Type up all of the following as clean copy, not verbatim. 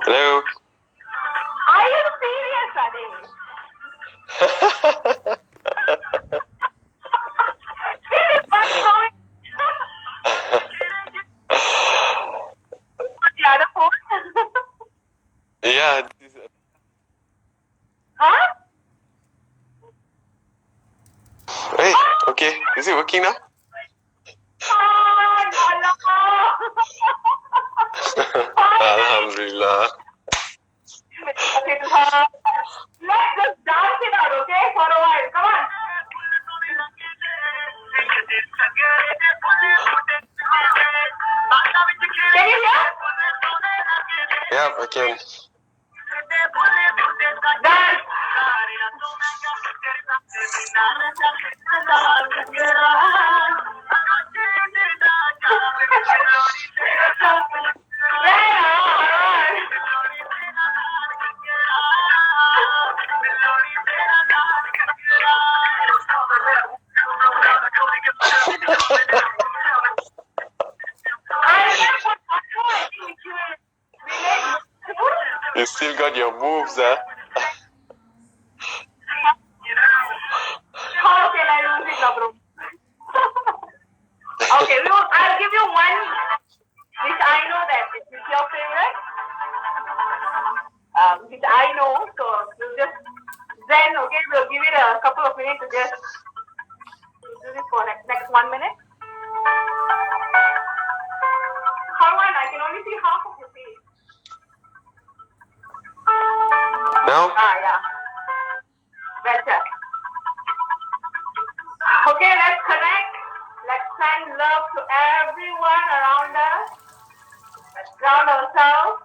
Hello. Are you serious, Adi? This is what's going the other phone? Yeah. Huh? Hey, okay. Is it working now? Oh, no. Alhamdulillah. Okay, let's just dance it out, okay? For a while. Come on. Can you hear? Yeah, I can. Dance. You still got your moves, huh? How can I lose it, bro? Okay, I'll give you one which I know that is your favorite. Which I know, so we'll just then we'll give it a couple of minutes to just do this for next 1 minute. Harwant, I can only see half of your face. Now? Yeah. Better. Okay, let's connect. Let's send love to everyone around us. Let's ground ourselves.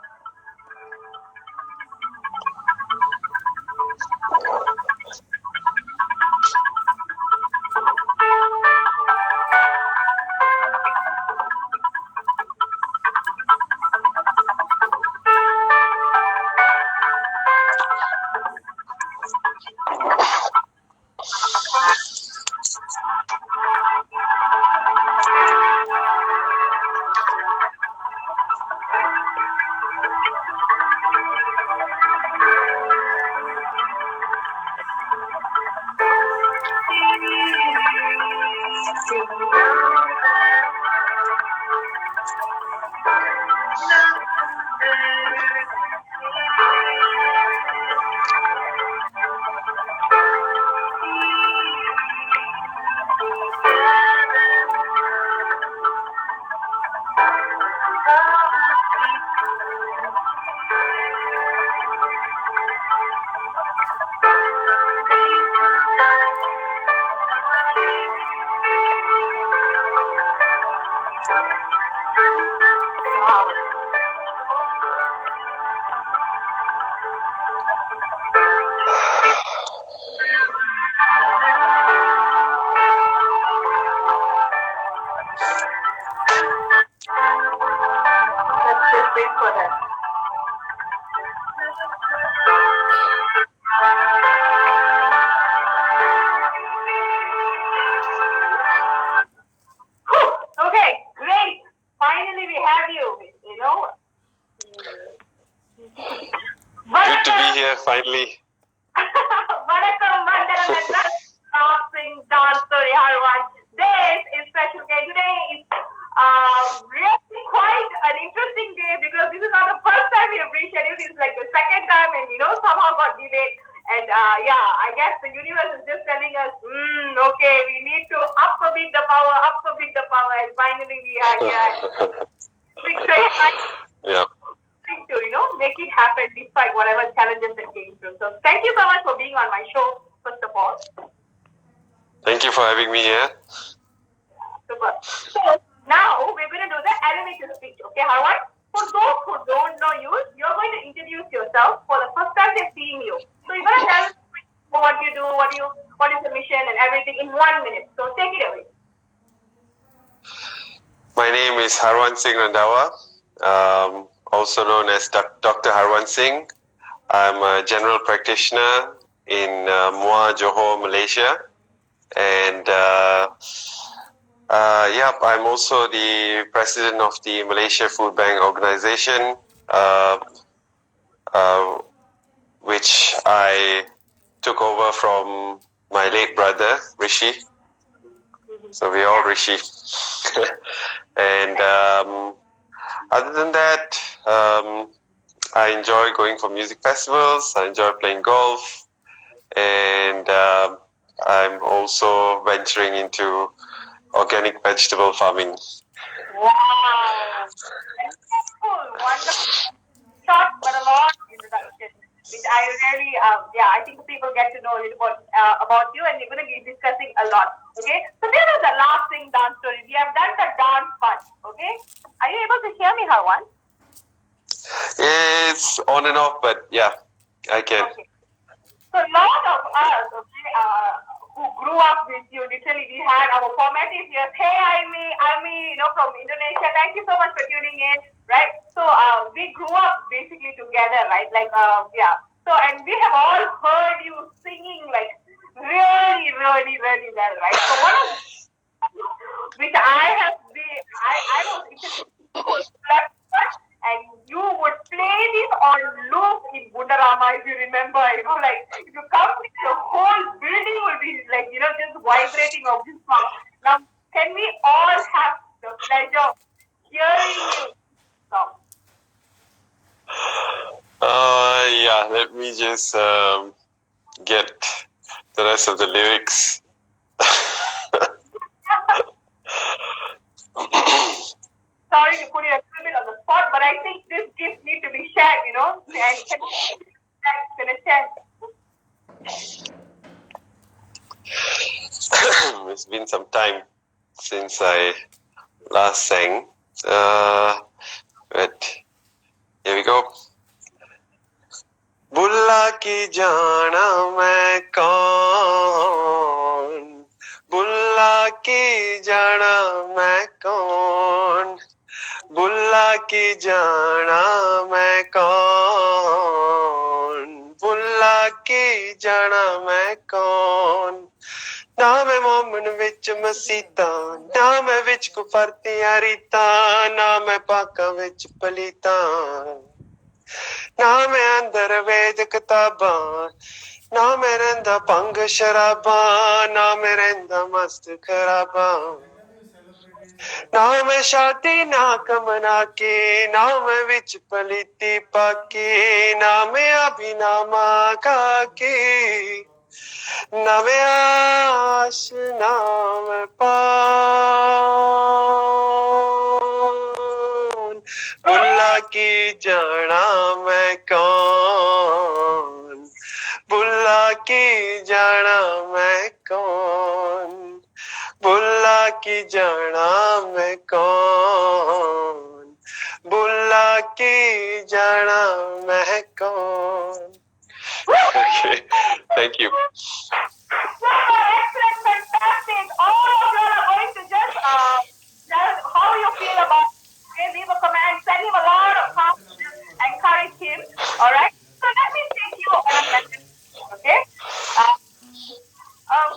Let's just wait for that. Okay, great. Finally, we have you. You know. Good to be here finally. Vanakkam, Vandanam, Singh, sorry, Harwant. This is special day. Today is really quite an interesting day because this is not the first time we have rescheduled. It's like the second time, and somehow got delayed. And I guess the universe is just telling us, okay, we need to up a bit the power, and finally we are here. Yeah. To make it happen despite whatever challenges that came through. So thank you so much for being on my show, first of all. Thank you for having me here. Super. So now we're going to do the elevator speech. Okay, Harwant? For those who don't know you, you're going to introduce yourself for the first time they're seeing you. So you're going to tell us what you do, what is the mission and everything in 1 minute. So take it away. My name is Harwant Singh Randawa, also known as Dr. Harwant Singh. I'm a general practitioner in Muar, Johor, Malaysia. And I'm also the president of the Malaysia Food Bank Organization. which I took over from my late brother, Rishi. So we all Rishi. And other than that, I enjoy going for music festivals. I enjoy playing golf. And I'm also venturing into organic vegetable farming. Wow. Wonderful, wonderful. Short but a lot of introduction, which I really, I think people get to know a little about you, and we're going to be discussing a lot. Okay, so this is the last thing dance story. We have done the dance part. Okay, are you able to hear me, Harwan? It's on and off, but yeah, I can. Okay. So a lot of us, okay, who grew up with you, literally we had our formative years. Hey, Ami, from Indonesia. Thank you so much for tuning in, right? So we grew up basically together, right? Like, yeah. So and we have all heard you singing like really, really, really well, right? So one of which I have been, I was and you would play this on loop in Bundarama if you remember, like if you come, the whole building will be like, just vibrating of this song. Now, can we all have the pleasure of hearing you song? Yeah, let me just get the rest of the lyrics. Sorry to put you a little bit on the spot, but I think this gift needs to be shared, and can share. It's been some time since I last sang. But here we go. बुल्ला की जाना मैं कौन, बुल्ला की जाना मैं कौन, बुल्ला की जाना मैं कौन, बुल्ला की जाना मैं कौन, ना मैं मोमन विच मसीता, ना मैं विच कुफरतियां रीता, ना मैं पाका विच पलीता, ना मैं अंदर वेद किताबां, ना मैं रहिंदा भंग शराबां, ना मैं रहिंदा मस्त खराबां, ना मैं शादी ना कमना की, ना मैं विच पलीती पाकी, ना मैं अभिनामा खाकी, ना मैं आश ना मैं पान, बुल्ला की जाना मैं कौन, बुल्ला की जाना मैं कौन, बुल्ला की जाना मैं कौन, बुल्ला की जाना मैं कौन. Okay, thank you. Excellent, fantastic. All of you are going to just tell how you feel about it. Okay, leave a comment, send him a lot of compliments, encourage him. All right. So let me take you on a message. Okay.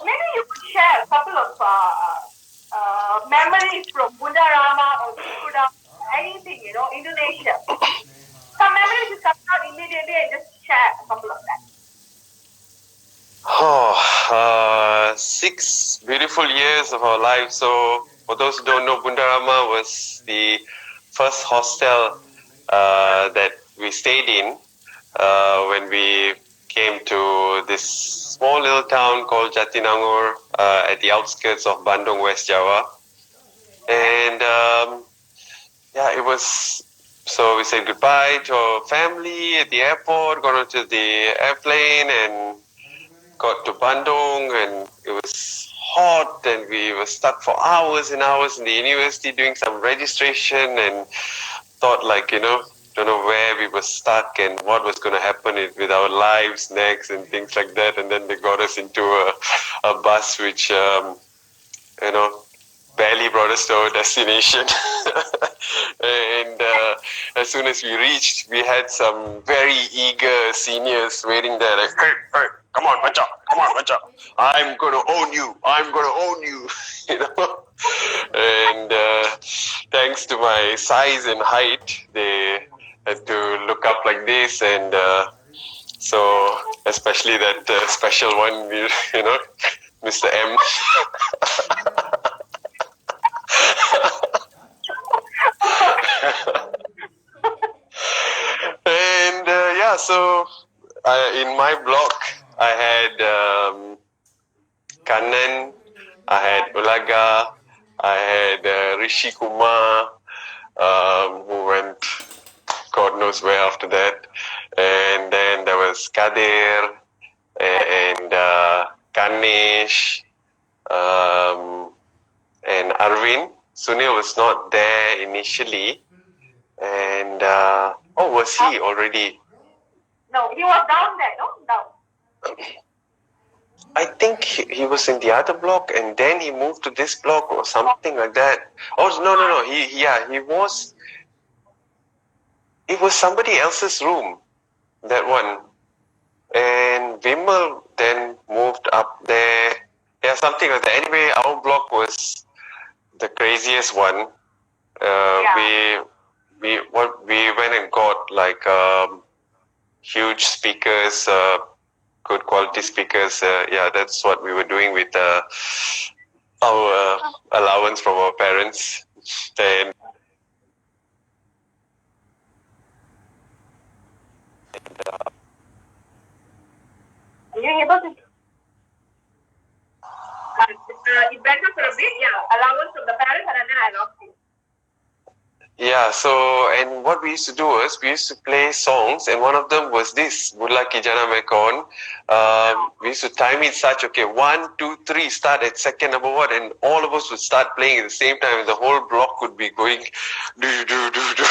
Maybe you could share a couple of memories from Bundarama or Chikuda, anything, Indonesia. Some memories just come out immediately and just share a couple of that. 6 beautiful years of our life. So, for those who don't know, Bundarama was the first hostel that we stayed in when we came to this small little town called Jatinangor at the outskirts of Bandung, West Java. And it was. So we said goodbye to our family at the airport, got onto the airplane and got to Bandung, and it was hot and we were stuck for hours and hours in the university doing some registration and thought don't know where we were stuck and what was going to happen with our lives next and things like that. And then they got us into a bus which, barely brought us to our destination. And as soon as we reached, we had some very eager seniors waiting there like, hey, come on, bacha, I'm going to own you, And thanks to my size and height, they had to look up like this, and so especially that special one, you know, Mr. M. And yeah, so in my block, I had Kannan, I had Ulaga, I had Rishi Kumar, who went God knows where after that. And then there was Kadir and Ganesh and Arvind. Sunil was not there initially. And was he already? No, he was down there, no? Down. I think he was in the other block, and then he moved to this block or something like that. Oh no! He was. It was somebody else's room, that one. And Vimal then moved up there. Yeah, something like that. Anyway, our block was the craziest one. We went and got like huge speakers, good quality speakers. Yeah, that's what we were doing with our allowance from our parents. And Are you able to? It went up for a bit, yeah. Allowance from the parents, and then I lost you. yeah, so and what we used to do was we used to play songs, and one of them was this Bulla Ki Jana Mekon. We used to time it such, okay, 1, 2, 3, start at second number one, and all of us would start playing at the same time, and the whole block would be going do do do do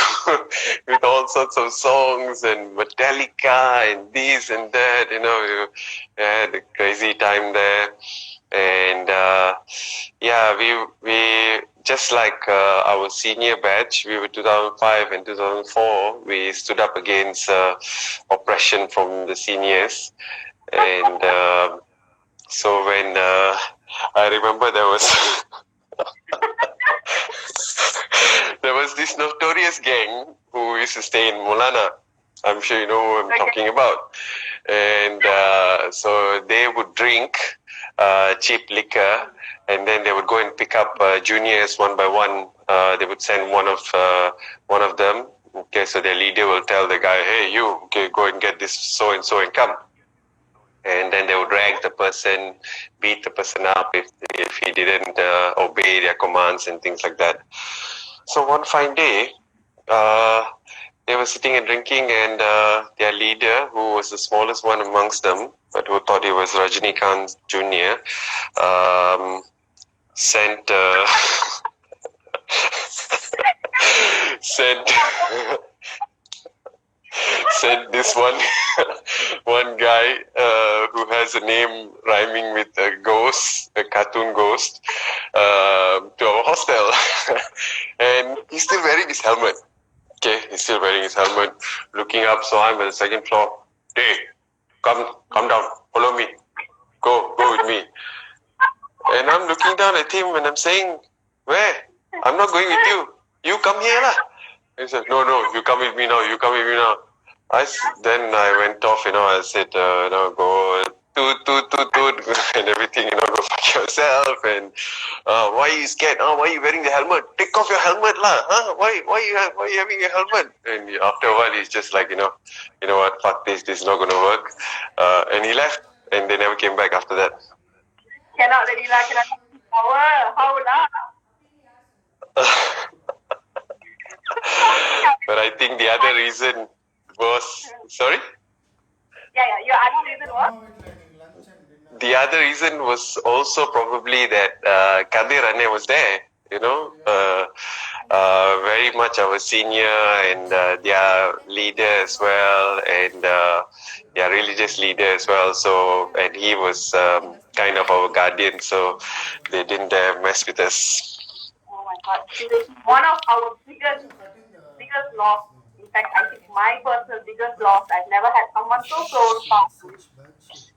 with all sorts of songs and Metallica and this and that. You know, we had a crazy time there. And yeah, we just like our senior batch, we were 2005 and 2004. We stood up against oppression from the seniors, and so when I remember there was this notorious gang who used to stay in Mulana. I'm sure you know who I'm talking about. And so they would drink cheap liquor, and then they would go and pick up juniors one by one. They would send one of them. Okay, so their leader will tell the guy, "Hey, you, okay, go and get this so and come." And then they would drag the person, beat the person up if he didn't obey their commands and things like that. So one fine day, they were sitting and drinking, and their leader, who was the smallest one amongst them, but who thought he was Rajinikanth Jr., sent sent sent this one guy who has a name rhyming with a ghost, a cartoon ghost, to our hostel, and he's still wearing his helmet. Okay, he's still wearing his helmet, looking up. So I'm at the second floor. Hey, come down, follow me, go with me. And I'm looking down at him and I'm saying, where? I'm not going with you. You come here lah. He said, no, you come with me now. Then I went off, I said, go toot, and everything, go fuck yourself. And why are you scared? Why are you wearing the helmet? Take off your helmet lah. Why are you having a helmet? And after a while, he's just like, you know what? Fuck this. This is not gonna work. And he left, and they never came back after that. Cannot really lah, cannot power. How lah? But I think the other reason was sorry. Yeah. Your other reason was. The other reason was also probably that Kadir Anne was there. Very much our senior and their leader as well, and their religious leader as well. So, and he was kind of our guardian, so they didn't dare mess with us. Oh my God! One of our biggest loss. In fact, I think my personal biggest loss. I've never had someone so close.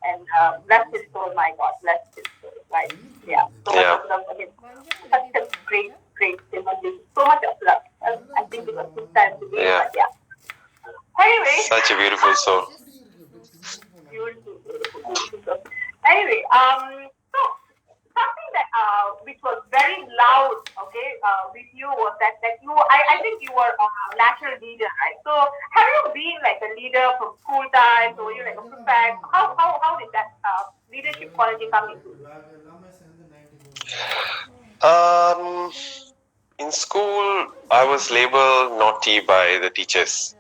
And bless his soul, my God, bless his soul. Right? Yeah. So much of love for him. Such a great human being. So much of love. I think it was good time to be, but yeah. Anyway, Such a beautiful soul. beautiful, beautiful, beautiful. So, anyway, so something that which was very loud, okay, with you was that you, I think you were a natural leader, right? So have you been like a leader from school times, or you like a prefect? How did that leadership quality come into you? Um, in school, I was labeled naughty by the teachers.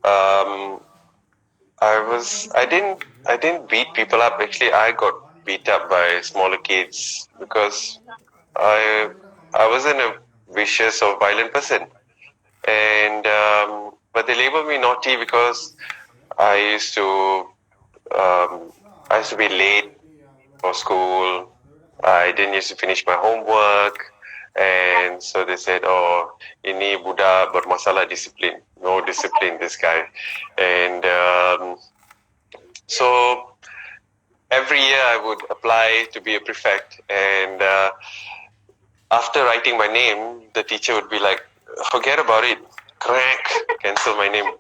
Um, I didn't beat people up. Actually, I got beat up by smaller kids because I, I wasn't a vicious or violent person. And but they labeled me naughty because I used to I used to be late for school. I didn't used to finish my homework, and so they said, "Oh, ini budak bermasalah disiplin. No discipline, this guy." And so every year I would apply to be a prefect, and after writing my name, the teacher would be like, "Forget about it, crack, cancel my name."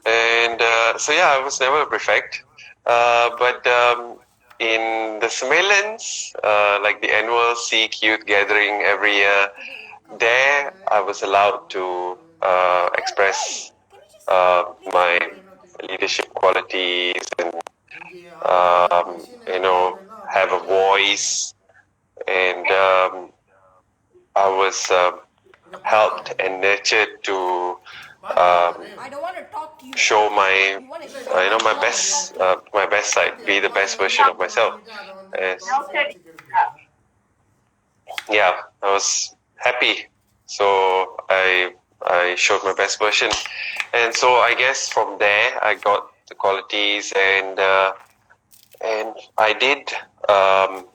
And so yeah, I was never a prefect, but in the surveillance, like the annual Sikh youth gathering every year, there I was allowed to express my leadership qualities and have a voice, and I was helped and nurtured to show my my best side, be the best version of myself. And Noted. yeah, I was happy, so I showed my best version, and so I guess from there I got the qualities, and I did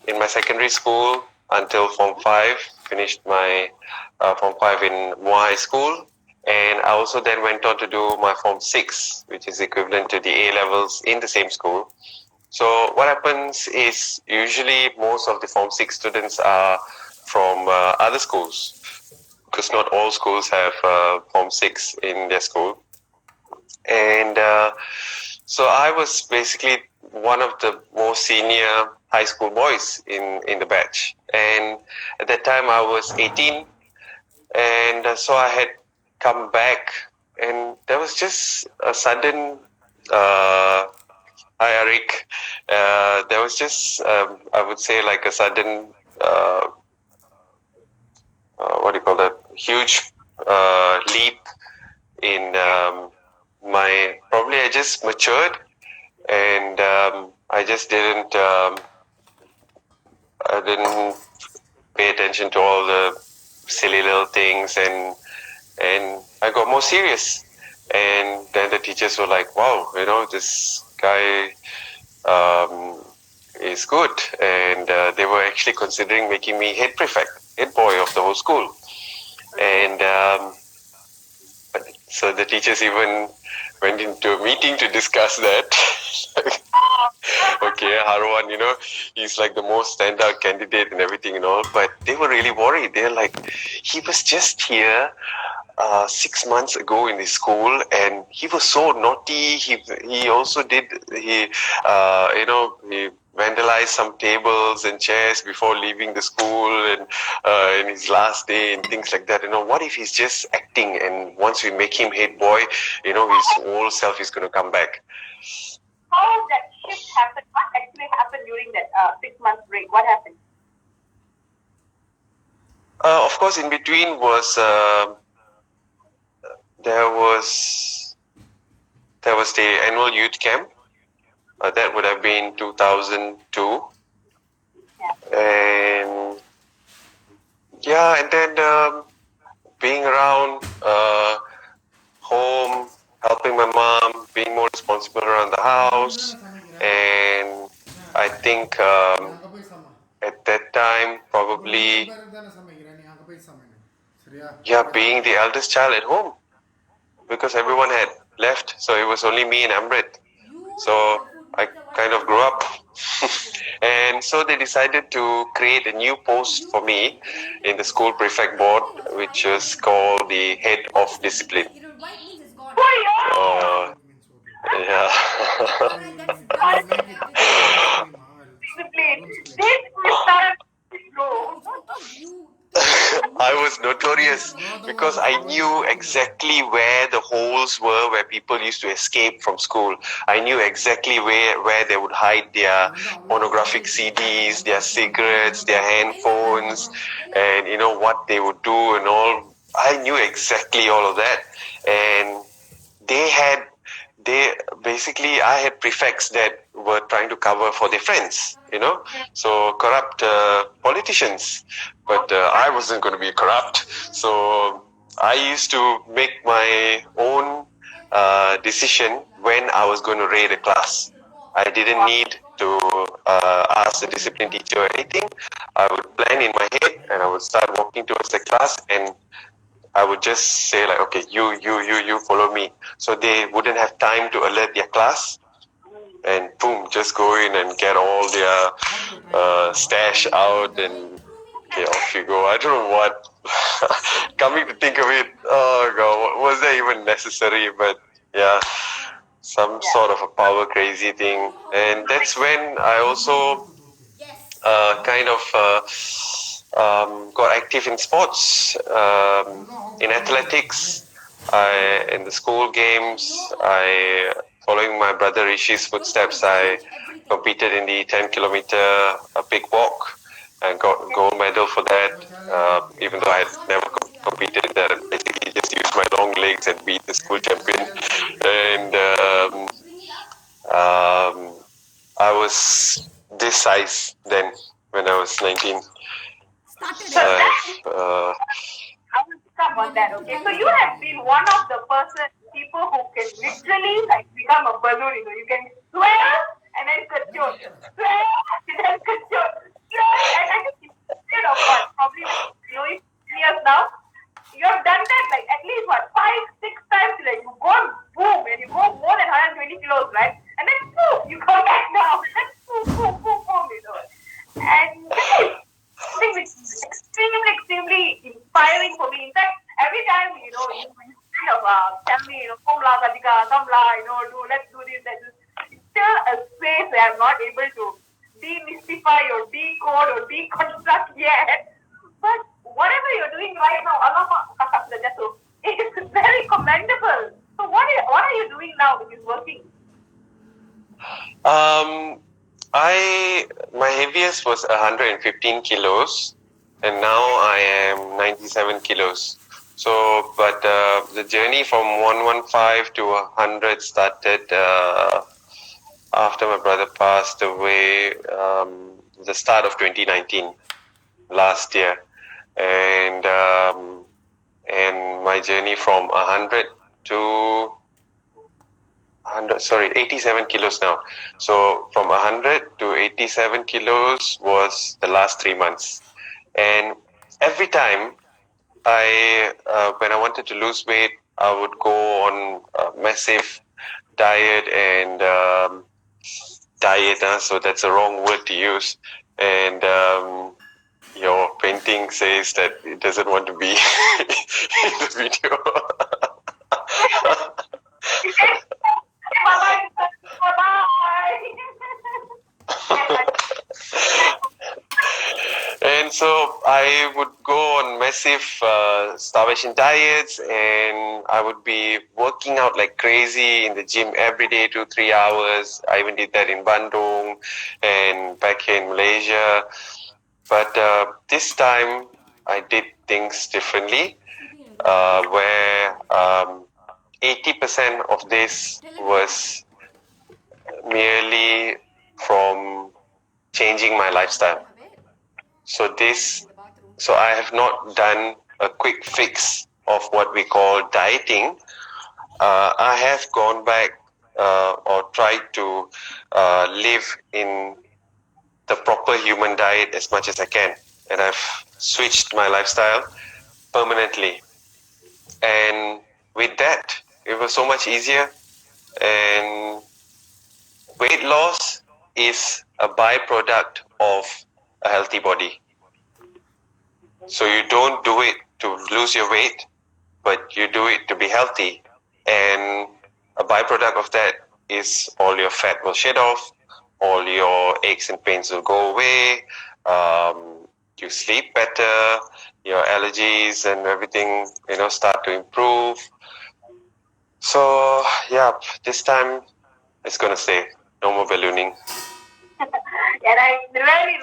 in my secondary school until Form 5. Finished my Form 5 in Moa High School, and I also then went on to do my Form 6, which is equivalent to the A levels in the same school. So what happens is usually most of the Form 6 students are from other schools, because not all schools have Form 6 in their school. And so I was basically one of the most senior high school boys in the batch. And at that time I was 18, and so I had come back, and there was just a sudden hi Eric. There was just I would say like a sudden what do you call that, huge leap in my, probably I just matured, and I just I didn't pay attention to all the silly little things, and I got more serious. And then the teachers were like, "Wow, this guy is good," and they were actually considering making me head prefect, head boy of the whole school. And so the teachers even went into a meeting to discuss that. Okay, Harwan, he's like the most standout candidate and everything and all, but they were really worried. They're like, he was just here 6 months ago in the school, and he was so naughty. He also did he vandalized some tables and chairs before leaving the school, and in his last day and things like that. What if he's just acting, and once we make him head boy, his old self is going to come back. How that shift happened? What actually happened during that 6 month break? What happened? Of course, in between was there was the annual youth camp. That would have been 2002. Yeah. And yeah, and then being around home, helping my mom, being more responsible around the house, and I think at that time probably being the eldest child at home, because everyone had left, so it was only me and Amrit. So I kind of grew up. And so they decided to create a new post for me in the school prefect board, which is called the head of discipline. White means it's gone. For you. Uh, White means okay. yeah. All right, that's You make it. Don't scream. Discipline. Don't scream. This is not a no, bro. it's okay. You I was notorious You are the because one I who knew invited them. exactly where the holes were where people used to escape from school. I knew exactly where they would hide their pornographic CDs, their cigarettes, their handphones, and what they would do and all. I knew exactly all of that. And they had they basically I had prefects that were trying to cover for their friends, so corrupt politicians. But I wasn't going to be corrupt, so I used to make my own decision when I was going to raid a class. I didn't need to ask the discipline teacher or anything. I would plan in my head and I would start walking towards the class, and I would just say like, okay, you follow me. So they wouldn't have time to alert their class, and boom, just go in and get all their stash out, and okay, off you go. I don't know what. Coming to think of it, oh god, was that even necessary? But yeah, some sort of a power crazy thing, and that's when I also kind of got active in sports, in athletics, in the school games. Following my brother Rishi's footsteps, I competed in the 10 kilometer big walk and got gold medal for that. Even though I had never competed in that, I basically just used my long legs and beat the school champion. And I was this size then when I was 19. started So So it. that I've, I will come on that. Okay, so you have been one of the people who can literally like become a balloon. You can swear and then control, swear and then control, swear, and I think instead of what probably like years now, you have done that like at least what 5, 6 times. Like you go boom and you go more than 120 kilos, right? And then boom, you come back now, and then boom, boom, boom, boom. And that is something which is extremely inspiring for me. In fact, every time you kind of tell me, come la Radhika, come la, let's do this, let's do. It's still a space where I'm not able to demystify or decode or deconstruct yet. But whatever you're doing right now, alamak, kakak sudah jatuh. It's very commendable. So what are you doing now which is working? my heaviest was 115 kilos, and now I am 97 kilos. So, but the journey from 115 to 100 started after my brother passed away, the start of 2019, last year, and my journey from 100 to 87 kilos now. So from 100 to 87 kilos was the last 3 months. And every time when I wanted to lose weight, I would go on a massive diet and so that's a wrong word to use. And your painting says that it doesn't want to be in the video. And so I would go on massive starvation diets, and I would be working out like crazy in the gym every day, 2-3 hours. I even did that in Bandung and back here in Malaysia. But this time I did things differently, where 80% of this was merely from changing my lifestyle. So I have not done a quick fix of what we call dieting. I have gone back or tried to live in the proper human diet as much as I can, and I've switched my lifestyle permanently. And with that, it was so much easier, and weight loss is a byproduct of a healthy body. So you don't do it to lose your weight, but you do it to be healthy. And a byproduct of that is all your fat will shed off, all your aches and pains will go away, you sleep better, your allergies and everything, start to improve. So, yeah, this time it's going to stay. No more ballooning. And I really,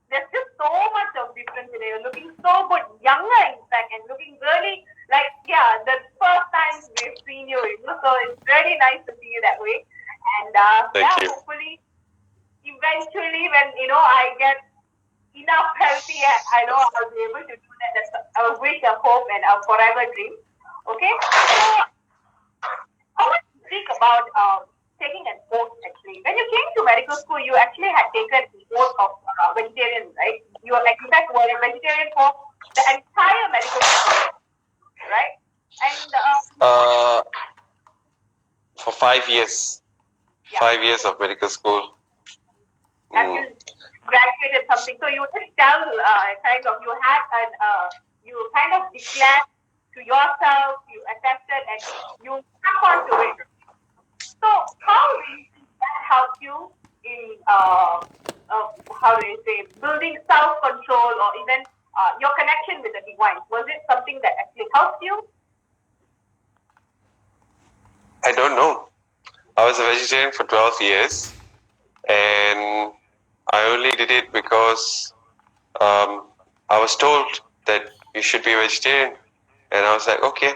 there's just so much of difference today. You're looking so good, younger in fact, and looking really like, the first time we've seen you, so it's really nice to see you that way. And Thank you. hopefully, eventually, when I get enough healthy, I know I'll be able to do that. That's a wish, a hope, and a forever dream. Okay, so I want to speak about taking an oath. Actually, when you came to medical school, you actually had taken the oath of vegetarian, right? You were in fact were a vegetarian for the entire medical school, right? And For 5 years. Yeah. 5 years of medical school. Have you graduated something? So you just tell kind of you had an you kind of declared to yourself, you attested, and you stuck on to it. So how did that help you in how do you say building self-control or even your connection with the divine? Was it something that actually helped you? I don't know. I was a vegetarian for 12 years, and I only did it because I was told that you should be a vegetarian, and I was like, okay.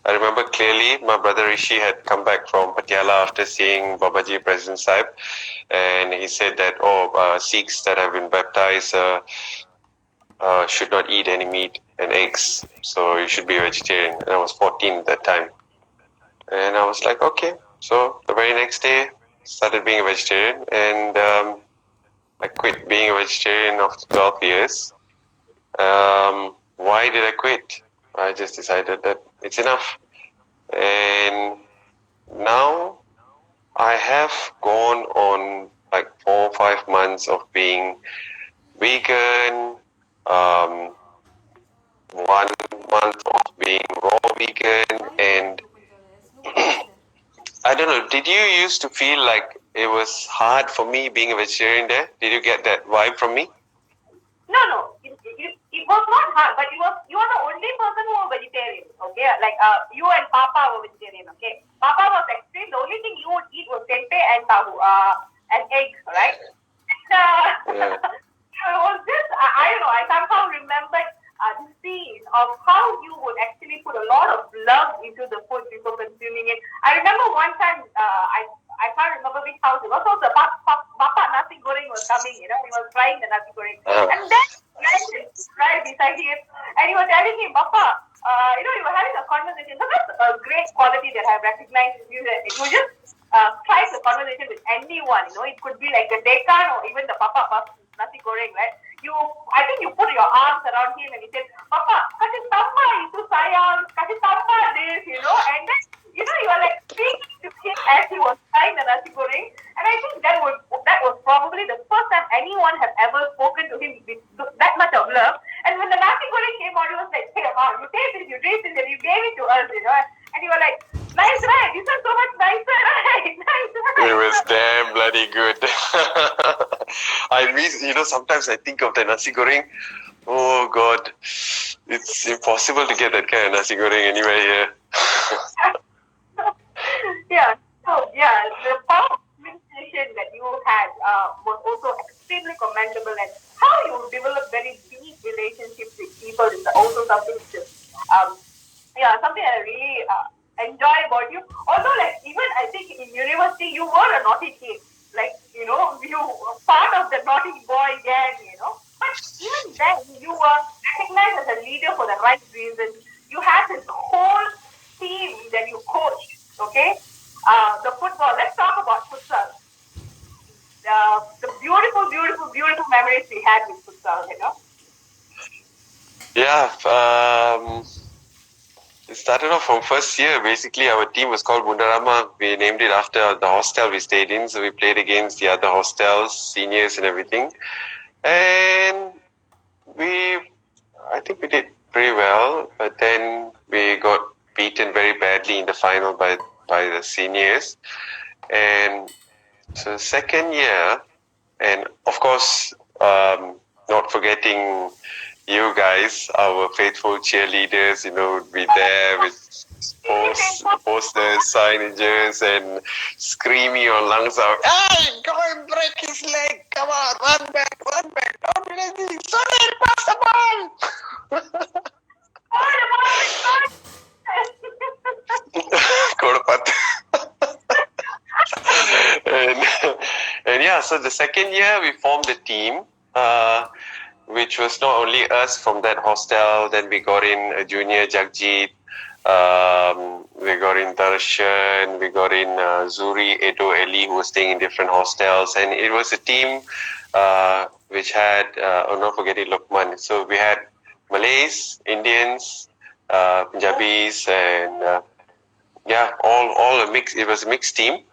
I remember clearly my brother Rishi had come back from Patiala after seeing Babaji President Sahib, and he said that Sikhs that have been baptized should not eat any meat and eggs, so you should be a vegetarian. And I was 14 at that time, and I was like, okay. So the very next day, started being a vegetarian, and I quit being a vegetarian after 12 years. Why did I quit? I just decided that it's enough. And now I have gone on like 4 or 5 months of being vegan, 1 month of being raw vegan, and I don't know, did you used to feel like it was hard for me being a vegetarian there? Did you get that vibe from me? No. It was not hard, but you are the only person who was vegetarian. Okay, like you and Papa were vegetarian. Okay, Papa was extreme. The only thing you would eat was tempeh and tahu, and eggs, right? And, it was just I don't know. I somehow remembered the scene of how you would actually put a lot of love into the food before consuming it. I remember one time I can't remember which house it was. Also, the Papa nasi goreng was coming. He was frying the nasi goreng, and then right beside him, and he was telling him, Papa, you were having a conversation. So that's a great quality that I've recognized in you. That you just strike a conversation with anyone. It could be like the dekan or even the Papa nasi goreng, right? I think you put your arms around him and he said, Papa, kasih tambah itu sayang, kasih tambah this, and then you are like speaking to him as he was frying the nasi goreng, and I think that was probably the first time anyone had ever spoken to him with that much of love. And when the nasi goreng came out, he was like, hey, you taste it, and you gave it to us, and you were like, nice, right? This is so much nicer, right? Nice, right? It was damn bloody good. I miss, sometimes I think of the nasi goreng. Oh God, it's impossible to get that kind of nasi goreng anywhere here. Yeah. So the power of communication that you had was also extremely commendable, and how you developed very deep relationships with people is also something something I really enjoy about you. Although, like even I think in university you were a naughty kid, like you were part of the naughty boy gang, But even then you were recognized as a leader for the right reasons. You had this whole team that you coached. Okay, the football. Let's talk about futsal. The beautiful memories we had with futsal. Yeah. It started off from first year. Basically, our team was called Bundarama. We named it after the hostel we stayed in. So we played against the other hostels, seniors, and everything. And I think we did pretty well. But then we got beaten very badly in the final by the seniors. And so second year, and of course, not forgetting you guys, our faithful cheerleaders, would be there with posters, signages, and screaming your lungs out, "Hey, go and break his leg! Come on, run back, run back! Don't do anything! Sorry, pass the ball!" Go to and, and yeah, so the second year we formed a team, which was not only us from that hostel. Then we got in a junior Jagjit, we got in Darshan, we got in Zuri, Edo, Eli, who was staying in different hostels, and it was a team which had, not forgetting Lokman. So we had Malays, Indians, Punjabis, and all a mix. It was a mixed team.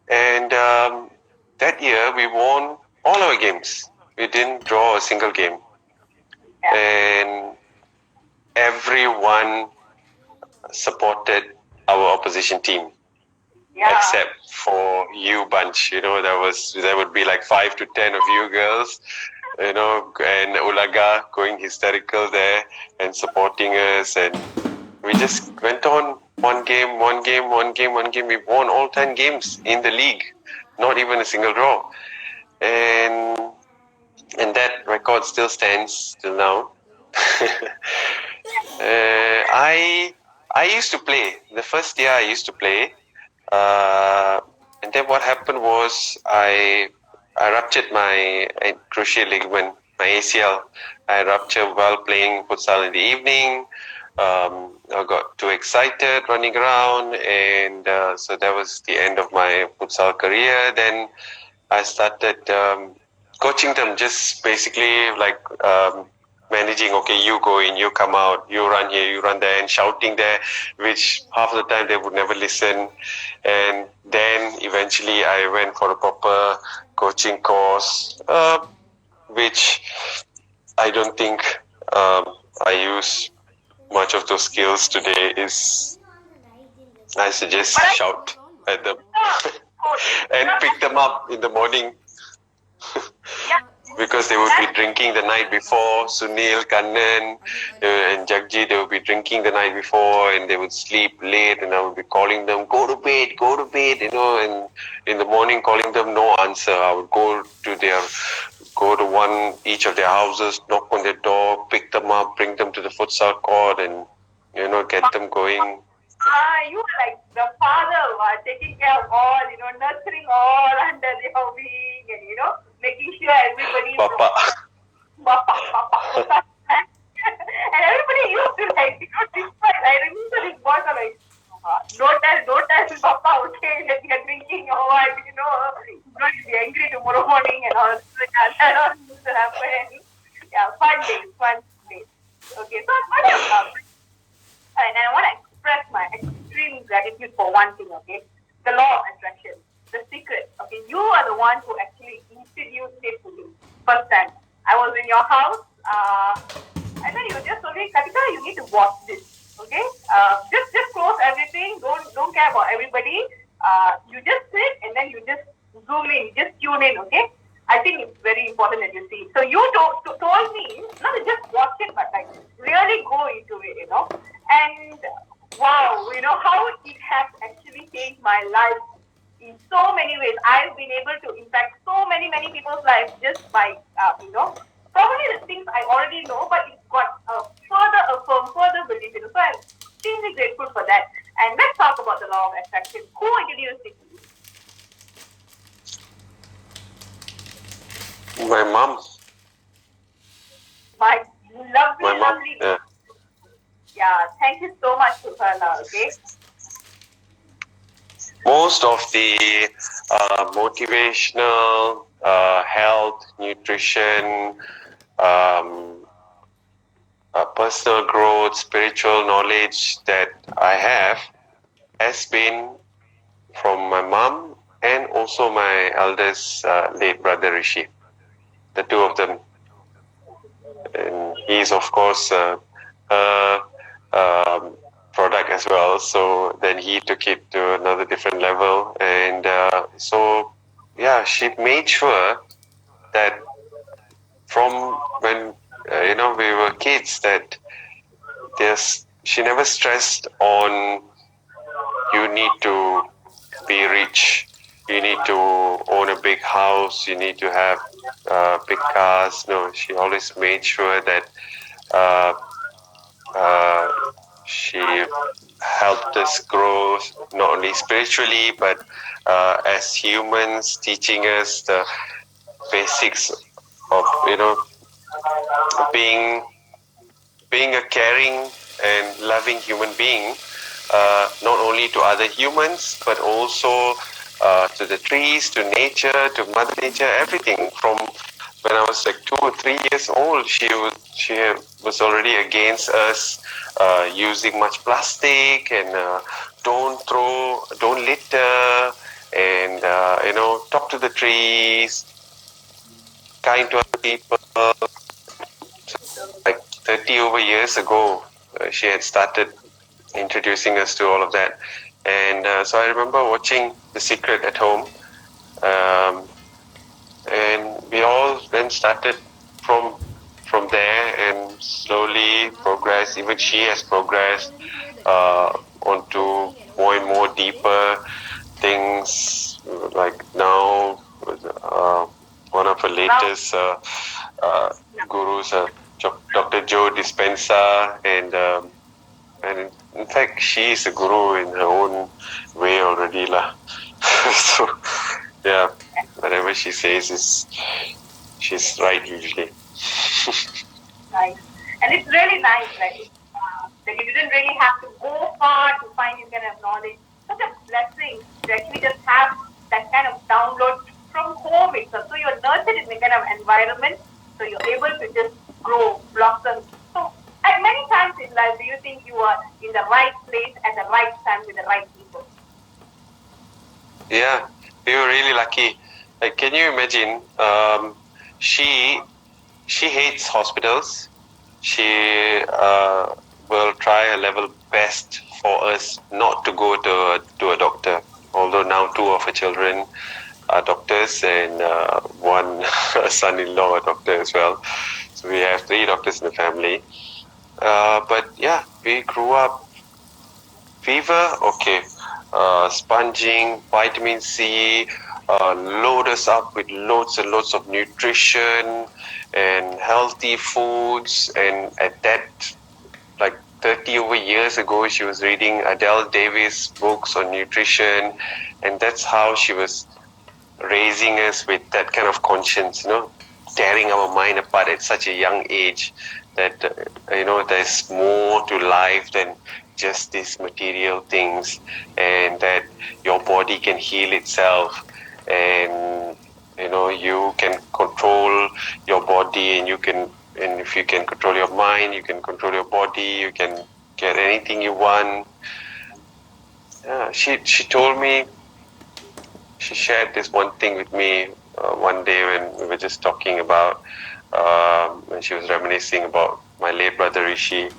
And that year we won all our games. We didn't draw a single game. And everyone supported our opposition team. Except for you bunch. There would be like 5 to 10 of you girls, and Ulaga going hysterical there and supporting us. And we just went on one game. We won all 10 games in the league, not even a single draw. And that record still stands till now. I used to play. The first year I used to play. And then what happened was I ruptured my cruciate ligament, my ACL. I ruptured while playing futsal in the evening. I got too excited running around, and so that was the end of my futsal career. Then I started coaching them, just basically like managing, okay, you go in, you come out, you run here, you run there, and shouting there, which half the time they would never listen. And then eventually I went for a proper coaching course, which I don't think I use much of those skills today. I suggest shout at them and pick them up in the morning. Because they would be drinking the night before. Sunil, Kannan, and Jagji, they would be drinking the night before, and they would sleep late, and I would be calling them, go to bed, and in the morning calling them, no answer. I would go to each of their houses, knock on their door, pick them up, bring them to the futsal court, and get them going. You are like the father, taking care of all, nurturing all under your wing, and making sure everybody. Papa. And everybody used to despise. I remember his boys are like, don't tell Papa, okay, that you're drinking or what, he's going to be angry tomorrow morning and all. That all used to happen. Yeah, fun days. Okay, so and I want to express my extreme gratitude for one thing, okay? The law of attraction, the secret, okay? You are the one who actually introduced it to me first time. I was in your house, and then you just told me, Katika, you need to watch this, okay? Just close everything, don't care about everybody. You just sit and then you just zoom in, just tune in, okay? I think it's very important that you see. So you told me not to just watch it, but like really go into it, And wow, how it has actually changed my life in so many ways. I've been able to impact so many people's lives just by, probably the things I already know, but it's got further affirmed, further belief. So I'm extremely grateful for that. And let's talk about the law of attraction. Who introduced it to you? My mom. My lovely. Yeah. Yeah, thank you so much, Suparna, okay? Most of the motivational, health, nutrition, personal growth, spiritual knowledge that I have has been from my mom and also my eldest late brother Rishi, the two of them. And he's of course her product as well. So then he took it to another different level, and so yeah, she made sure that from when we were kids that she never stressed on you need to be rich, you need to own a big house, you need to have big cars. No, she always made sure that uh, uh, she helped us grow not only spiritually but as humans, teaching us the basics of being being a caring and loving human being, not only to other humans, but also to the trees, to nature, to Mother Nature, everything. From when I was like 2 or 3 years old, she was already against us using much plastic and don't litter, and talk to the trees, kind to other people. Like 30 over years ago, she had started introducing us to all of that. And so I remember watching The Secret at home. And we all then started from there and slowly progressed. Even she has progressed onto more and more deeper things. Like now, one of her latest gurus, Dr. Joe Dispenza, and in fact, she is a guru in her own way already, lah. So, yeah, whatever she says she's right usually. Nice. And it's really nice, right? That you didn't really have to go far to find this kind of knowledge. Such a blessing to actually just have that kind of download from home itself. So you're nurtured in a kind of environment, so you're able to just grow, blossom. So at many times in life, do you think you are in the right place at the right time with the right people? Yeah, we were really lucky. Like, can you imagine? She hates hospitals. She will try her level best for us not to go to a doctor. Although now 2 of her children are doctors and one son-in-law a doctor as well. So we have 3 doctors in the family. But yeah, we grew up fever, okay. Sponging, vitamin C, load us up with loads and loads of nutrition and healthy foods. And at that, like 30 over years ago, she was reading Adele Davis books on nutrition, and that's how she was raising us with that kind of conscience, tearing our mind apart at such a young age that there's more to life than just these material things, and that your body can heal itself, and you can control your body, and if you can control your mind, you can control your body, you can get anything you want. Yeah, she told me, she shared this one thing with me one day when we were just talking about, when she was reminiscing about my late brother Rishi.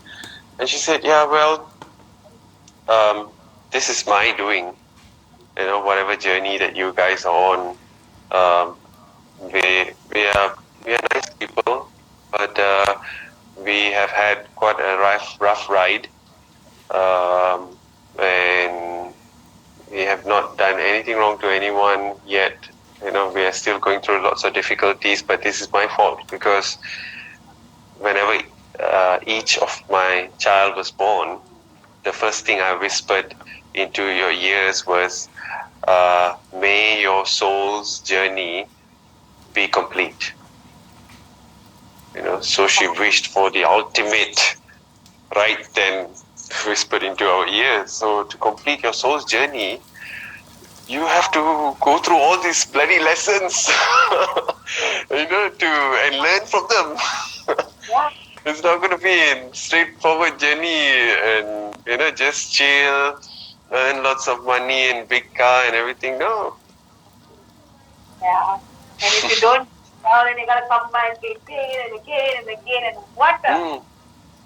And she said, yeah, well, this is my doing. Whatever journey that you guys are on, we are nice people, but we have had quite a rough ride, and we have not done anything wrong to anyone yet. We are still going through lots of difficulties, but this is my fault because whenever each of my child was born, the first thing I whispered into your ears was, may your soul's journey be complete. So she wished for the ultimate, right then whispered into our ears. So to complete your soul's journey, you have to go through all these bloody lessons, and learn from them. Yeah. It's not going to be a straightforward journey and, just chill, earn lots of money and big car and everything. No. Yeah. And if you don't, well, then you gotta come back again and again and again. And what a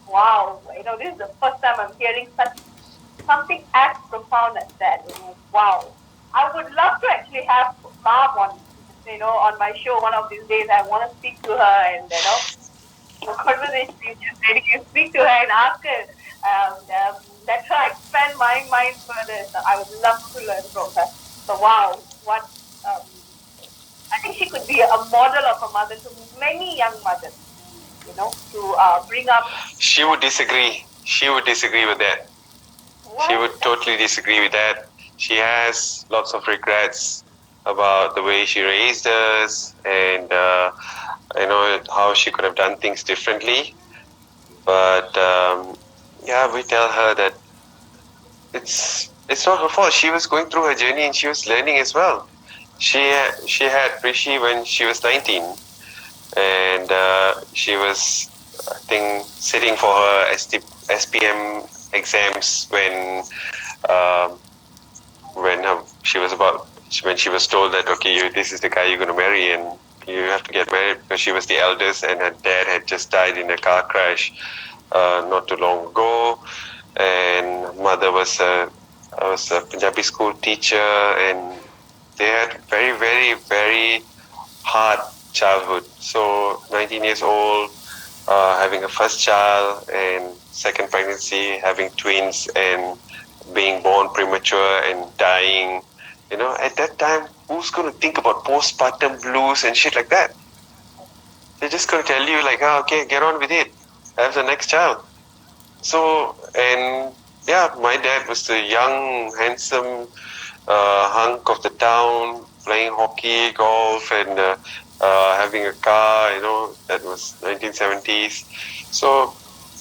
wow! This is the first time I'm hearing something as profound as that. Wow! I would love to actually have Mom on my show one of these days. I want to speak to her and the conversation is just ready. You speak to her and ask her. Let her expand my mind further. So I would love to learn from her. So wow, what um, I think she could be a model of a mother to many young mothers, to bring up. She would disagree. She would disagree with that. What? She would totally disagree with that. She has lots of regrets about the way she raised us and, how she could have done things differently. But, we tell her that it's not her fault. She was going through her journey and she was learning as well. She had Rishi when she was 19, and she was, I think, sitting for her SPM exams when she was told that, okay, this is the guy you're going to marry and you have to get married, because she was the eldest and her dad had just died in a car crash not too long ago, and mother was a Punjabi school teacher, and they had very, very, very hard childhood. So 19 years old, having a first child and second pregnancy, having twins and being born premature and dying. At that time, who's going to think about postpartum blues and shit like that? They're just going to tell you like, oh, okay, get on with it. Have the next child. So, and yeah, my dad was the young, handsome hunk of the town, playing hockey, golf, and having a car. That was 1970s. So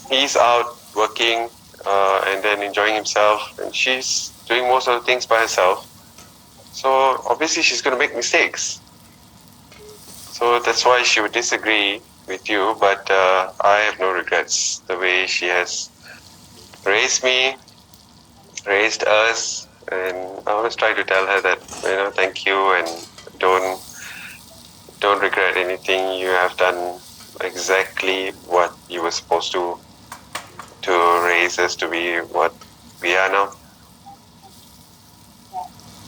he's out working and then enjoying himself, and she's doing most of the things by herself. So obviously she's going to make mistakes. So that's why she would disagree with you, but I have no regrets. The way she has raised me, raised us, and I always try to tell her that, thank you, and don't regret anything. You have done exactly what you were supposed to raise us to be what we are now.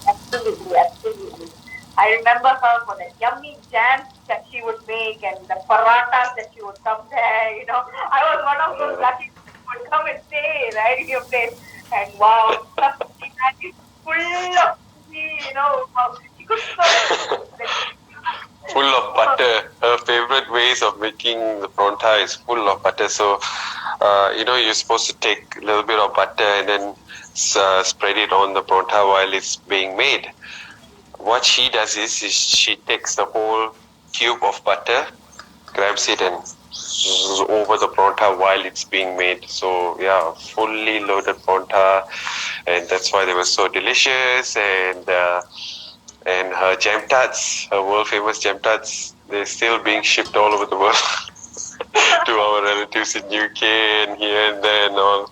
Absolutely, absolutely. I remember her for the yummy jams that she would make and the parathas that she would come there. I was one of those lucky people who would come and stay right in your place. And wow, she had it full of she could serve Full of butter. Her favorite ways of making the paratha is full of butter. So, you're supposed to take a little bit of butter and then spread it on the paratha while it's being made. What she does is she takes the whole cube of butter, grabs it and over the paratha while it's being made. So yeah, fully loaded paratha, and that's why they were so delicious. And her jam tarts, her world famous jam tarts, they're still being shipped all over the world to our relatives in UK and here and there and all.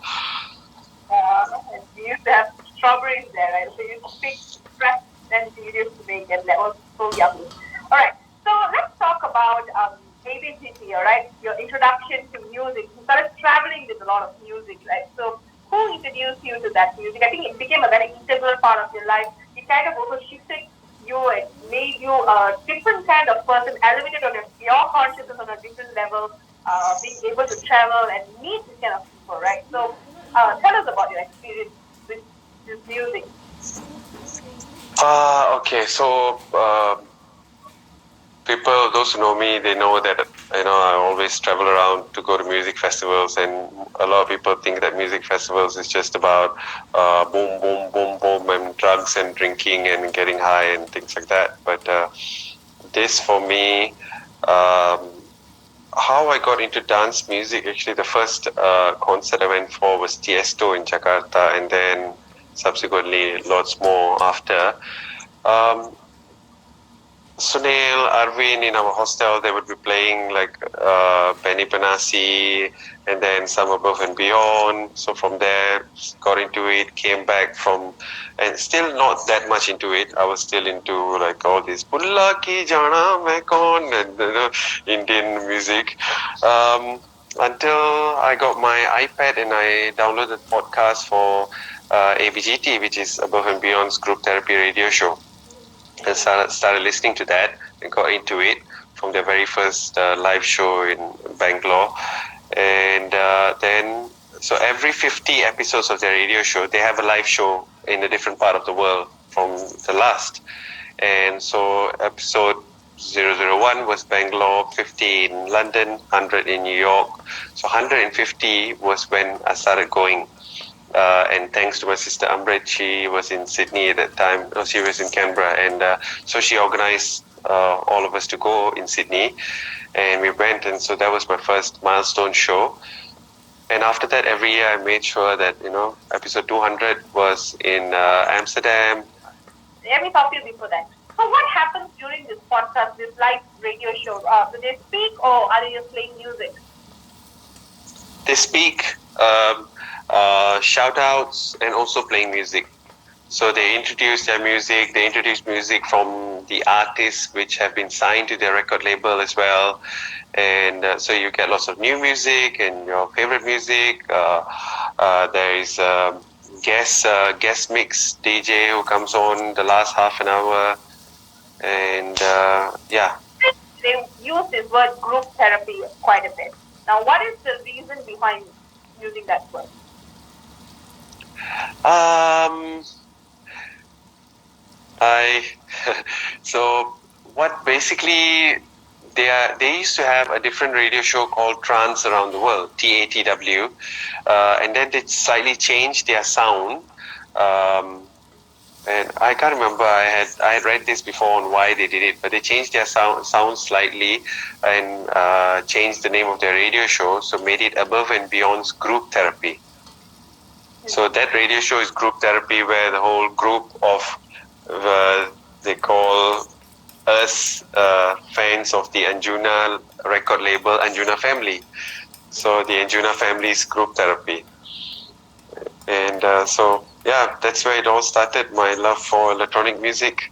and we used to have strawberries there, right? So you used to pick fresh and we used to make, and that was so yummy. All right, so let's talk about ABCT, all right? Your introduction to music. You started traveling with a lot of music, right? So who introduced you to that music? I think it became a very integral part of your life. It kind of also shifted you and made you a different kind of person, elevated on your consciousness on a different level, being able to travel and meet this kind of people, right? So tell us about your experience with this music. Okay, so people, those who know me, they know that I always travel around to go to music festivals, and a lot of people think that music festivals is just about boom, boom, boom, boom, and drugs and drinking and getting high and things like that. But this for me, how I got into dance music, actually the first concert I went for was Tiesto in Jakarta, and then subsequently lots more after. Sunil, Arvin in our hostel, they would be playing like Benny Benassi and then some above and beyond. So from there, got into it, came back from, and still not that much into it. I was still into like all this Bulla ki jana main kaun and Indian music. Until I got my iPad and I downloaded podcast for ABGT, which is Above and Beyond's group therapy radio show. And started listening to that and got into it from their very first live show in Bangalore. And then, so every 50 episodes of their radio show, they have a live show in a different part of the world from the last. And so episode 001 was Bangalore, 50 in London, 100 in New York. So 150 was when I started going. And thanks to my sister Amrit, she was in Sydney at that time. No, she was in Canberra, and so she organized all of us to go in Sydney, and we went. And so that was my first milestone show. And after that, every year I made sure that episode 200 was in Amsterdam. Let me talk to you before that. So what happens during this podcast, this live radio show? Do they speak or are they just playing music? They speak, shout outs, and also playing music. So they introduce their music, they introduce music from the artists which have been signed to their record label as well. And so you get lots of new music and your favorite music. There is a guest mix DJ who comes on the last half an hour. And yeah. They use this word group therapy quite a bit. Now, what is the reason behind using that word? So what basically they used to have a different radio show called Trance Around the World, TATW, and then they slightly changed their sound. And I can't remember. I had read this before on why they did it, but they changed their sound slightly and changed the name of their radio show, so made it Above and Beyond's Group Therapy. So that radio show is group therapy, where the whole group of they call us fans of the Anjuna record label, Anjuna family. So the Anjuna family's group therapy. And so, yeah, that's where it all started, my love for electronic music,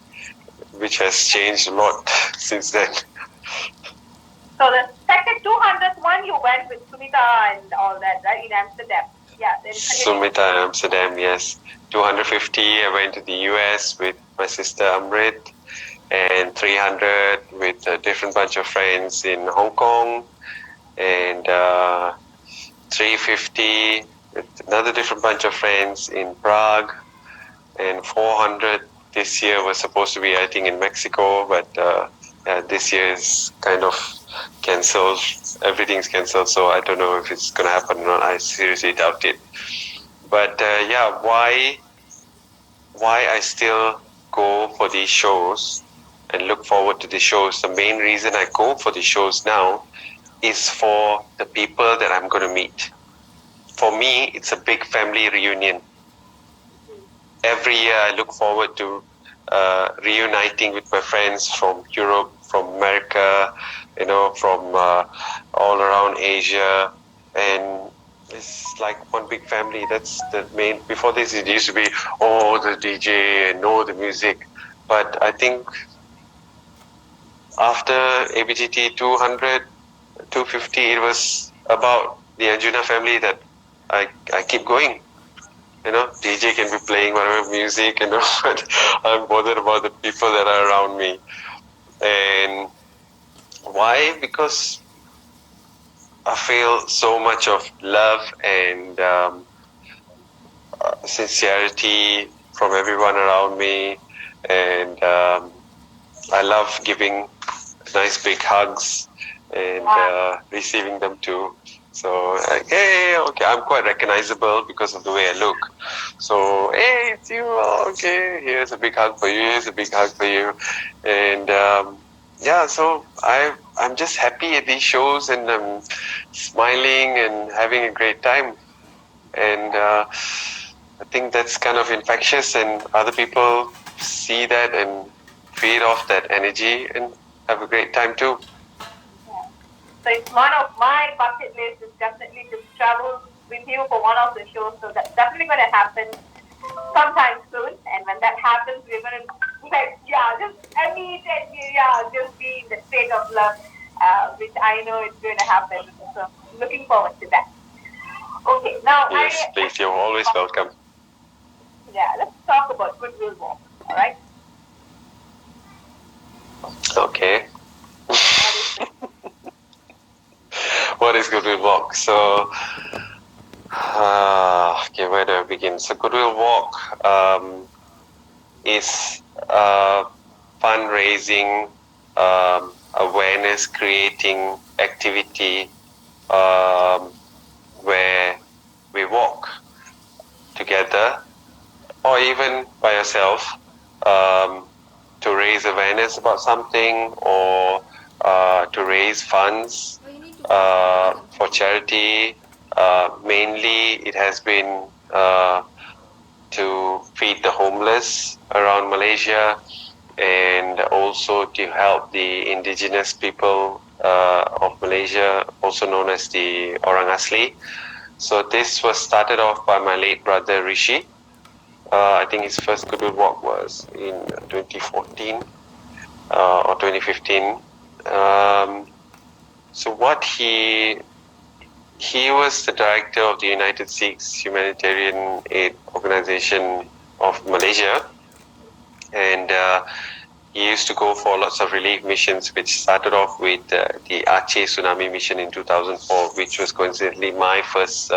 which has changed a lot since then. So the second 200th one, you went with Sumita and all that, right, in Amsterdam. Yeah. Sumita in Amsterdam, yes. 250, I went to the US with my sister Amrit, and 300 with a different bunch of friends in Hong Kong, and 350 with another different bunch of friends in Prague, and 400 this year was supposed to be, I think, in Mexico, but this year is kind of cancelled. Everything's cancelled, so I don't know if it's going to happen or not. I seriously doubt it. But yeah, why I still go for these shows and look forward to the shows. The main reason I go for the shows now is for the people that I'm going to meet. For me, it's a big family reunion. Every year I look forward to reuniting with my friends from Europe, from America, from all around Asia. And it's like one big family. That's the main. Before this, it used to be, the DJ and the music. But I think after ABGT 200, 250, it was about the Anjuna family that I keep going. DJ can be playing whatever music, but I'm bothered about the people that are around me. And why? Because I feel so much of love and sincerity from everyone around me, and I love giving nice big hugs and receiving them too. So, hey, okay, I'm quite recognizable because of the way I look. So, hey, it's you. Okay, here's a big hug for you. Here's a big hug for you. And yeah, so I'm just happy at these shows, and I'm smiling and having a great time. And I think that's kind of infectious, and other people see that and feed off that energy and have a great time too. Yeah. So it's one of my bucket lists is definitely to travel with you for one of the shows. So that's definitely going to happen sometime soon. And when that happens, we're going to just meet and just be in the state of love, which I know is going to happen. So looking forward to that. Okay, now Yes, please, you're always welcome. let's talk about Goodwill Walk. All right. Okay. What is Goodwill Walk? So, okay, where do I begin? So, Goodwill Walk is a fundraising, awareness creating activity where we walk together or even by yourself to raise awareness about something or to raise funds Oh, you need to for charity. Mainly, it has been to feed the homeless around Malaysia and also to help the indigenous people of Malaysia, also known as the Orang Asli. So this was started off by my late brother Rishi. I think his first Goodwill Walk was in 2014 or 2015. So what he was the director of the United Sikhs Humanitarian Aid Organization of Malaysia, and he used to go for lots of relief missions, which started off with the Aceh tsunami mission in 2004, which was coincidentally my first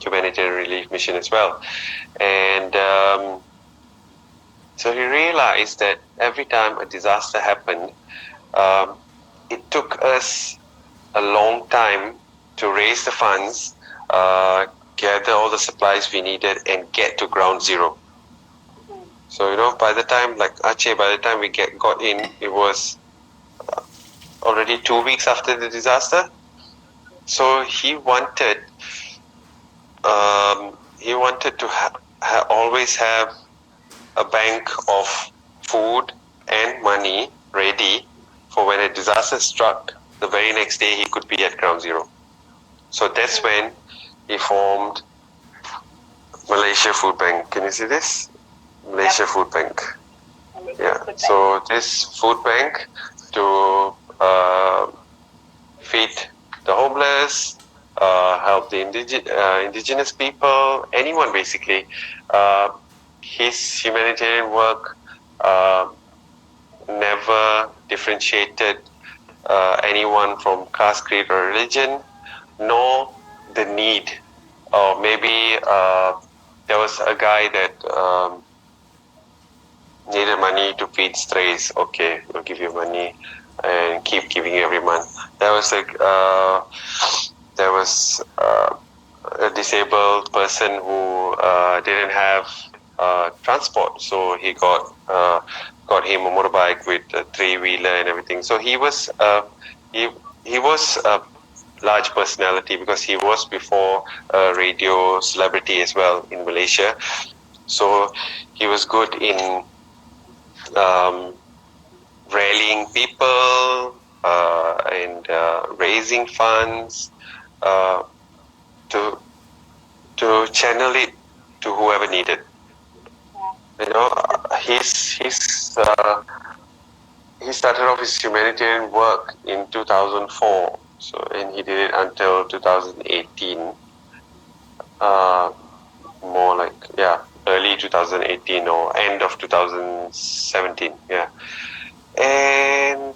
humanitarian relief mission as well. And so he realized that every time a disaster happened, it took us a long time to raise the funds, gather all the supplies we needed, and get to ground zero. So by the time like Aceh, by the time we got in, it was already 2 weeks after the disaster. So he wanted to always have a bank of food and money ready for when a disaster struck. The very next day, he could be at ground zero. So that's when he formed Malaysia Food Bank. Can you see this? Malaysia Food Bank. Yeah. So this food bank to feed the homeless, help the indigenous people, anyone basically. His humanitarian work never differentiated anyone from caste, creed, or religion, nor the need. Or maybe there was a guy that needed money to feed strays. Okay, we'll give you money and keep giving every month. There was a disabled person who didn't have transport, so he got him a motorbike with a 3-wheeler and everything. So he was a large personality because he was before a radio celebrity as well in Malaysia. So he was good in rallying people and raising funds to channel it to whoever needed. He started off his humanitarian work in 2004, and he did it until 2018. More like early 2018 or end of 2017. Yeah, and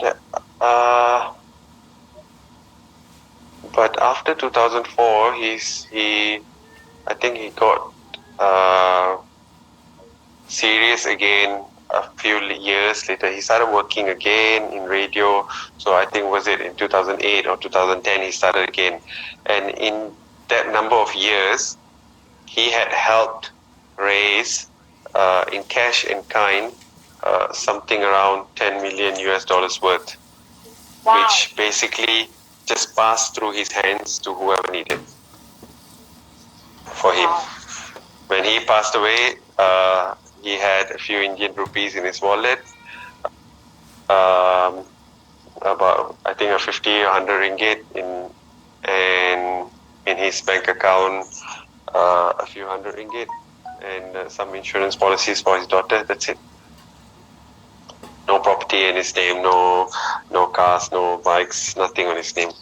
but after 2004, I think he got serious again. A few years later, he started working again in radio. So I think was it in 2008 or 2010 he started again, and in that number of years, he had helped raise in cash and kind something around $10 million worth, which basically just passed through his hands to whoever needed for him. When he passed away, he had a few Indian rupees in his wallet, about I think a 50 or 100 ringgit and in his bank account, a few hundred ringgit and some insurance policies for his daughter. That's it. No property in his name, no cars, no bikes, nothing on his name.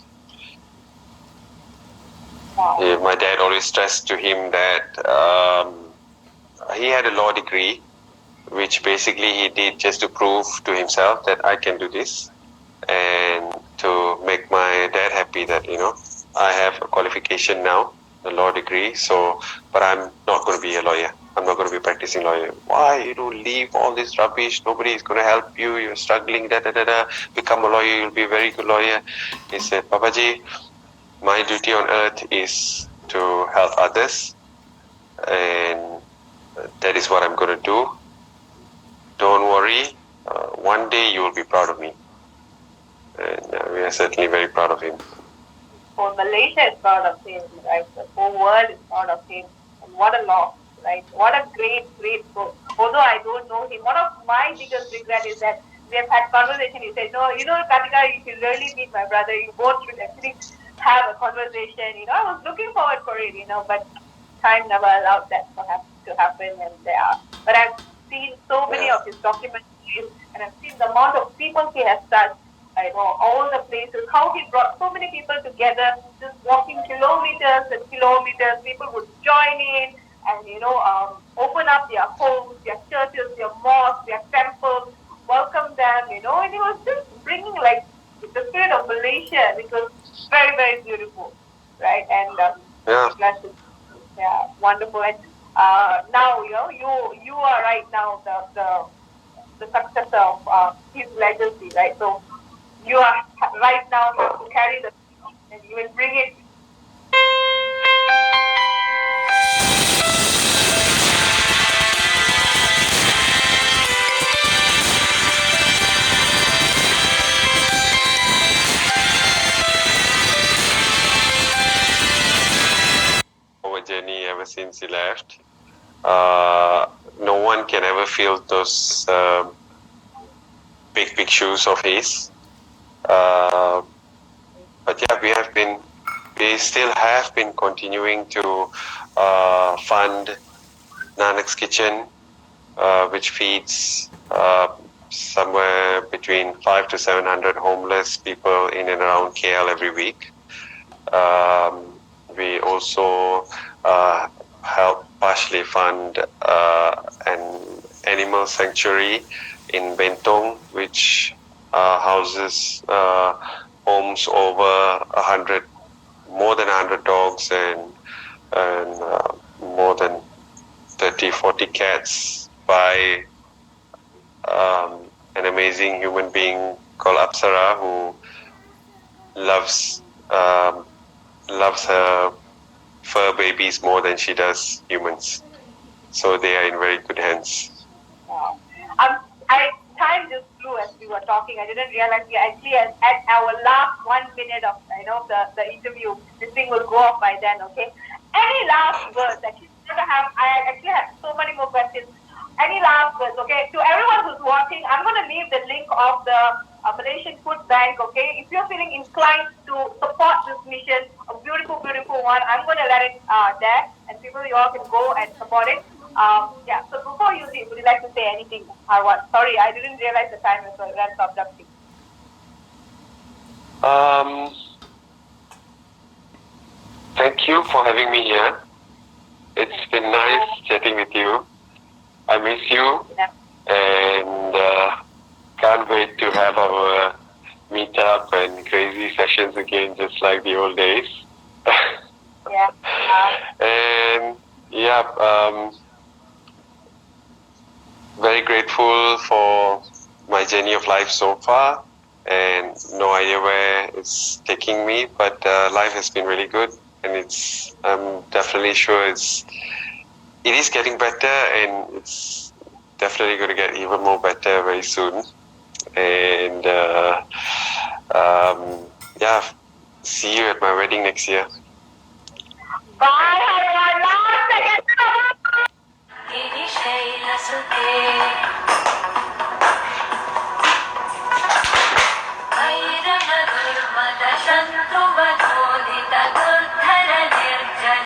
Yeah, my dad always stressed to him that he had a law degree, which basically he did just to prove to himself that I can do this and to make my dad happy that, I have a qualification now, a law degree, but I'm not going to be a lawyer. I'm not going to be practicing lawyer. Why? Leave all this rubbish. Nobody is going to help you. You're struggling, Become a lawyer. You'll be a very good lawyer. He said, Papaji, my duty on earth is to help others, and that is what I'm going to do. Don't worry. One day you will be proud of me. And we are certainly very proud of him. Whole Malaysia is proud of him, right? The whole world is proud of him. And what a loss, right? What a great, great book. Although I don't know him, one of my biggest regret is that we have had conversation. He said, no, Katika, if you really meet my brother, you both should actually have a conversation. I was looking forward for it, but time never allowed that to happen. But I've seen so many of his documentaries, and I've seen the amount of people he has touched. I know all the places, how he brought so many people together, just walking kilometers and kilometers. People would join in and, open up their homes, their churches, their mosques, their temples, welcome them, and it was just bringing like the spirit of Malaysia, which was very, very beautiful, right? And yeah, wonderful. And now, you are right now the successor of his legacy, right? So you are right now have to carry the and you will bring it. Our journey ever since he left. No one can ever fill those big shoes of his. But yeah, we still have been continuing to fund Nanak's Kitchen, which feeds somewhere between 500 to 700 homeless people in and around KL every week. We also help partially fund an animal sanctuary in Bentong, which houses homes over more than 100 dogs and more than 30, 40 cats by an amazing human being called Apsara, who loves her fur babies more than she does humans. So they are in very good hands. Wow. Time just flew as we were talking. I didn't realize we actually at our last 1 minute of the interview. This thing will go off by then. Okay. Any last words? Actually, I actually have so many more questions. Any last words? Okay. To everyone who's watching, I'm going to leave the link of the Malaysian Food Bank. Okay. If you're feeling inclined to support this mission, a beautiful, beautiful one, I'm going to let it there, and people, you all can go and support it. So before you leave, would you like to say anything, Harwant? Sorry, I didn't realize the time was ran so abruptly. Thank you for having me here. It's been nice chatting with you. I miss you, and can't wait to have our meetup and crazy sessions again, just like the old days. And very grateful for my journey of life so far, and no idea where it's taking me, but life has been really good, and I'm definitely sure it is getting better, and it's definitely going to get even more better very soon. And see you at my wedding next year. Bye, everyone. today.